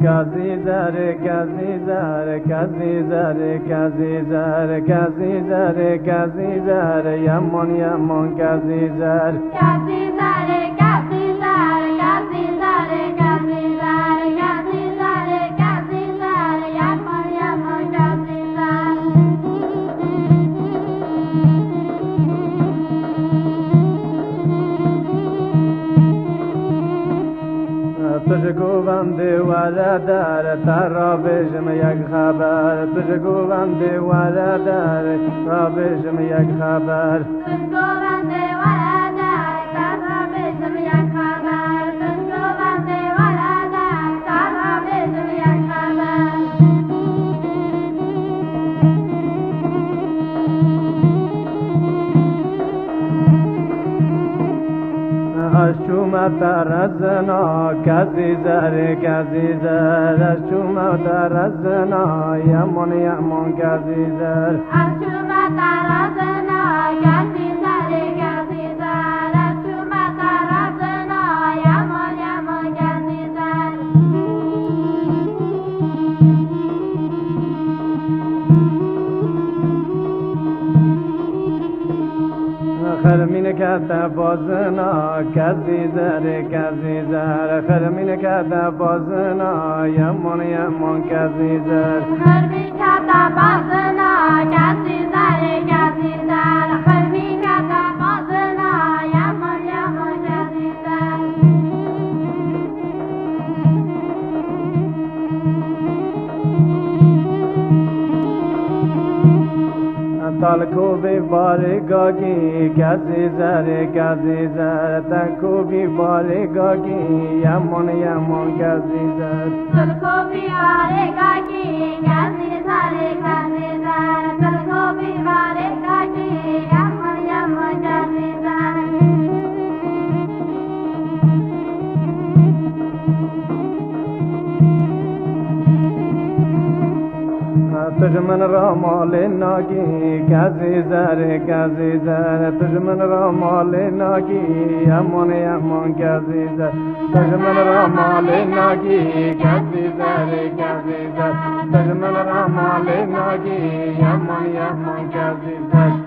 Kazizar, kazizar, kazizar, kazizar, kazizar, kazizar, yamon yamon kazizar. Kazizar, kazizar, kazizar, kazizar, kazizar, kazizar, yamon yamon kazizar. تشگو بنده ولدر ترا بشم یک خبر تشگو بنده ولدر ترا بشم یک خبر تشگو بنده ولدر ترا بشم یک خبر تشگو بنده ولدر ترا بشم یک خبر اشوم ترزنا کزیزر کزیزر اشوم ترزنا یمون یمون کزیزر اشوم ترزنا کزیزر کزیزر اشوم ترزنا یمون یمون کزیزر خرمین کت بازنا کزیزر کزیزر خرمین کت بازنا یمون یمون کزیزر خرمین کت بازنا کزیزر کزیزر خرمین کت بازنا یمون یمون کزیزر تالکو بی بارگاگی کزیزر کزیزر تنکو بی بارگاگی یمون یمون کزیزر تلکو بی بارگاگی کزیزر کزیزر تلکو بی بارگاگی یمون یمون کزیزر تجمن را مال ناگی کزیزر کزیزر تجمن را مال ناگی یمون یمون کزیزر تجمن را مال ناگی کزیزر کزیزر تجمن را مال ناگی یمون یمون کزیزر